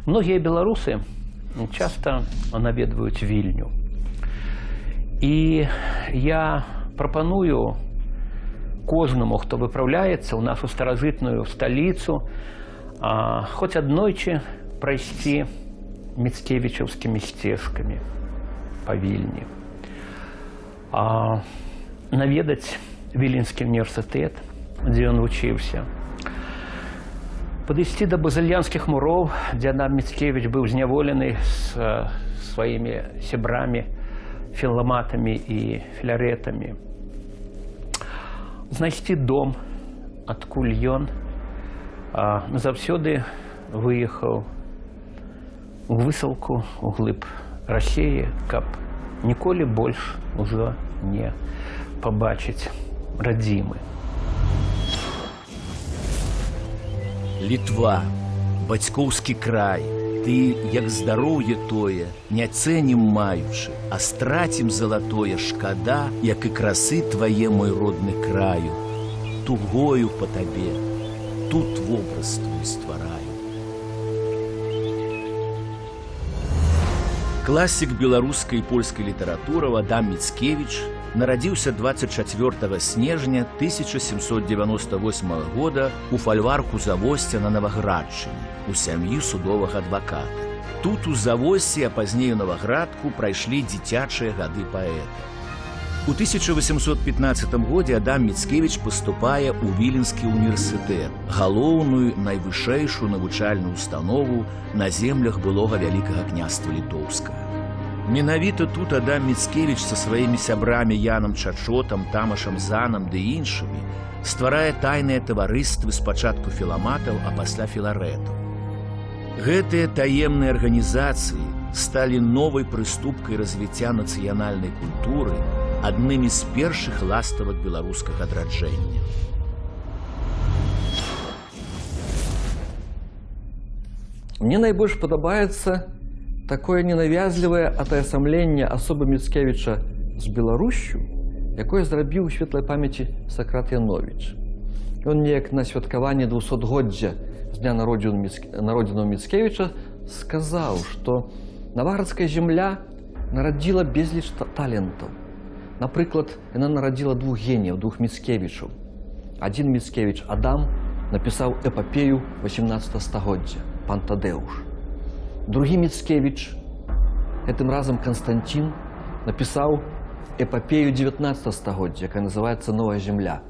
Многія беларусы часта наведваюць Вільню. І я прапаную кожнаму, хто выпраўляецца ў нашу старажытную сталіцу, хоць аднойчы прайсці міцкевічаўскімі сцежкамі па Вільні. Наведаць Віленскі універсітэт, дзе ён вучыўся. Падысці да базыльянскіх муроў, дзе Адам Міцкевіч быў зняволены з сваімі сябрамі, філаматамі і філярэтамі. Знайсці дом, адкуль ён назаўсёды выехаў у высылку у глыб Расіі, каб ніколі больш ужо не пабачыць радзімы. Літва, бацькоўскі край, ты, як здароўе тое, не цэнім маючы, а страцім залатое шкада, як і красы твае, мой родны краю. Тугою па табе, тут вобраз твой ствараю. Класік беларускай і польскай літаратуры Адам Міцкевіч нарадзіўся 24 снежня 1798 года у фальварку Завосця на Наваградчыне, у сям'і судовага адваката. Тут у Завосці, а пазней у Наваградку прайшлі дзіцячыя гады паэта. У 1815 годзе Адам Міцкевіч паступае ў Віленскі універсітэт, галоўную найвышэйшую навучальную установу на землях былога Вялікага княства Літоўскага. Менавіта тут Адам Міцкевіч са сваімі сябрамі Янам Чачотам, Тамашам Занам ды іншымі стварае тайныя таварыствы спачатку філаматаў, а пасля філарэтаў. Гэтыя таемныя арганізацыі сталі новай прыступкай развіцця нацыянальнай культуры, аднымі з першых ластавак беларускага адраджэння. Мне найбольш падабаецца такое ненавязлівае атаясамленне асобы Міцкевіча з Беларусю, якое зрабіў у светлай памяці Сакрат Яновіч. Ён неяк на святкаванне 200-годдзя з дня народзінаў Міцкевіча сказаў, што наваградская земля нарадзіла безліч талентаў. Напрыклад, яна нарадзіла двух геніяў, двух Міцкевічаў. Адзін Міцкевіч, Адам, напісаў эпапею 18 стагоддзя «Пан Тадэуш». Другі Міцкевіч, гэтым разам Канстантін, напісаў эпапею 19 стагоддзя, якая называецца «Новая земля».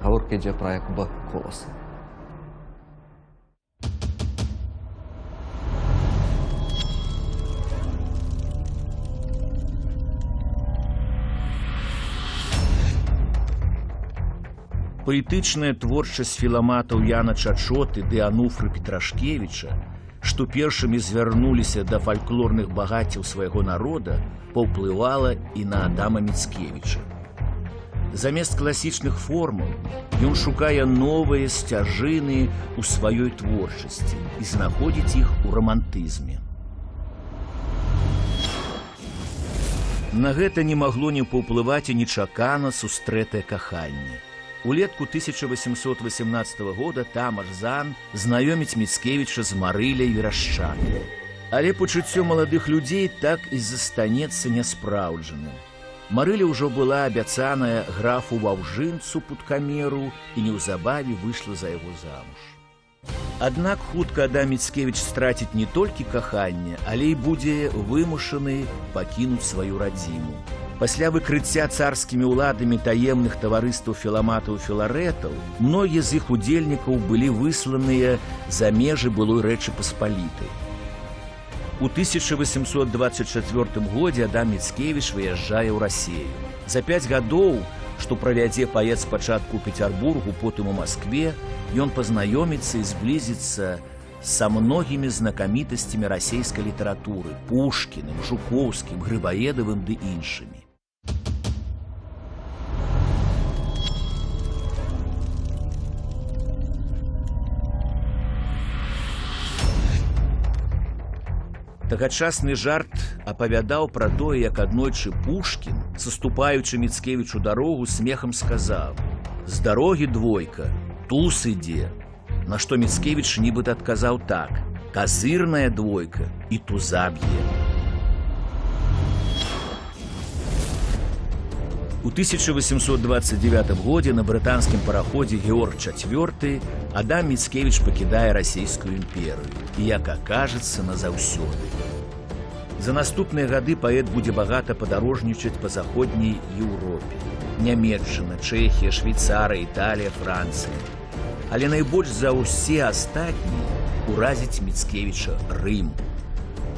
Гаворка ідзе пра Якуба Коласа. Паэтычная творчасць філаматаў Яна Чачоты ды Ануфры Петрашкевіча, што першымі звярнуліся да фальклорных багаццяў свайго народа, паўплывала і на Адама Міцкевіча. Замест класічных формул ён шукае новыя сцяжыны ў сваёй творчасці і знаходзіць іх у рамантызме. На гэта не магло не паўплываць і нечакана сустрэтае каханне. Улетку 1818 года Тамаш Зан знаёміць Міцкевіча з Марыляй Верашчанай. Але пачуццё маладых людзей так і застанецца няспраўджаным. Марыля ўжо была абяцаная графу Ваўжынцу Путкамеру і неўзабаве выйшла за яго замуж. Аднак хутка Адам Міцкевіч страціць не толькі каханне, але і будзе вымушаны пакінуць сваю радзіму. Пасля выкрыцця царскімі ўладамі таемных таварыстваў філаматаў і філарэтаў, многія з іх удзельнікаў былі высланыя за межы былой Рэчы Паспалітай. У 1824 годзе Адам Міцкевіч выязджае ў Расію. За 5 гадоў, што правядзе паэт спачатку ў Пецярбургу, потым у Маскве, ён пазнаёміцца і зблізіцца са многімі знакамітасцямі расейскай літаратуры – Пушкіным, Жукоўскім, Грыбаедавым ды іншымі. Тагачасны жарт апавядаў пра тое, як аднойчы Пушкін, саступаючы Міцкевічу дарогу, смехам сказаў: «З дарогі двойка, туз ідзе». На што Міцкевіч нібыта адказаў так: казырная двойка і туза б'е. У 1829 годзе на брытанскім параходзе Георг IV Адам Міцкевіч пакідае расійскую імперыю і, як акажацца, назаўсёды. За наступныя гады паэт будзе багата падарожнічаць па заходняй Еўропе. Нямецчына, Чэхія, Швейцарыя, Італія, Францыя. Але найбольш за ўсе астатнія уразіць Міцкевіча Рым.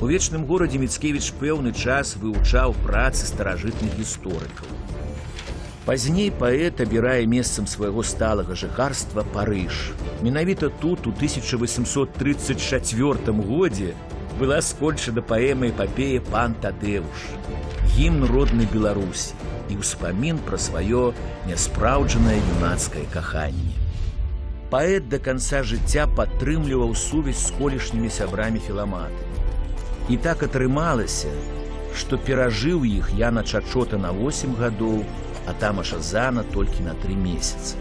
У вечным горадзе Міцкевіч пэўны час вывучаў працы старажытных гісторыкаў. Пазней паэт абірае месцам свайго сталага жыхарства Парыж. Менавіта тут, у 1834 годзе, была скончана паэма эпапея «Пан Тадэуш», гімн роднай Беларусі і ўспамін пра сваё няспраўджанае юнацкае каханне. Паэт да канца жыцця падтрымліваў сувязь з колішнімі сябрамі філаматамі. І так атрымалася, што перажыў іх Яна Чачота на 8 гадоў, а Тамаша Зана толькі на 3 месяцы.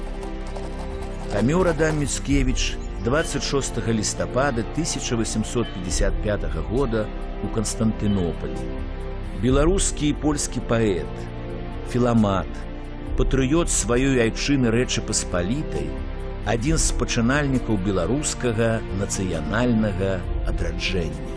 Памёр Адам Міцкевіч 26 лістапада 1855 года у Канстантынополі. Беларускі і польскі паэт, філамат, патрыёт сваёй айчыны Рэчы Паспалітай, адзін з пачынальнікаў беларускага нацыянальнага адраджэння.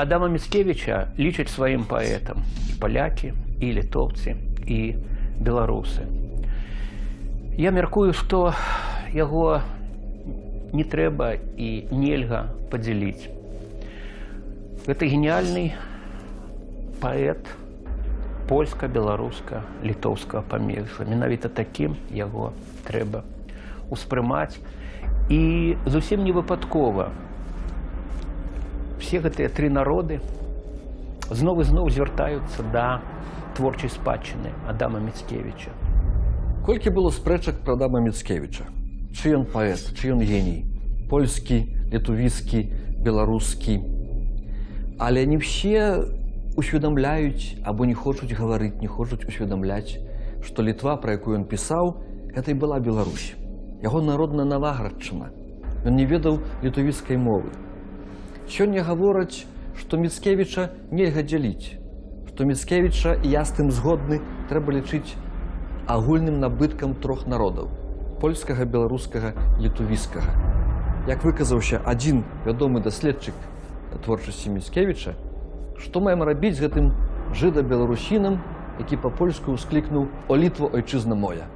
Адама Міцкевіча лічаць сваім паэтам і палякі, і літоўцы, і беларусы. Я мяркую, што яго не трэба і нельга падзяліць. Гэта геніяльны паэт польска-беларуска-літоўскага памежжа. Менавіта такім яго трэба ўспрымаць. І зусім не выпадкова все гэтыя тры народы зноў і зноў звяртаюцца да творчай спадчыны Адама Міцкевіча. Колькі было спрэчак пра Адама Міцкевіча? Чый ён паэт, чый ён геній? Польскі, літувіскі, беларускі. Але не все усведамляюць або не хочуць гаварыць, не хочуць усведамляць, што Літва, пра якую ён пісаў, гэта і была Беларусь. Яго народная Наваградчына. Ён не ведаў літувіцкай мовы. Сёння гавораць, што Міцкевіча нельга дзяліць, што Міцкевіча, і я з тым згодны, трэба лічыць агульным набыткам трох народаў – польскага, беларускага, літувіцкага. Як выказаўся адзін вядомы даследчык творчасці Міцкевіча, што маем рабіць з гэтым жыда-беларусінам, які па-польску ўсклікнуў «О Літво, ойчызна моя».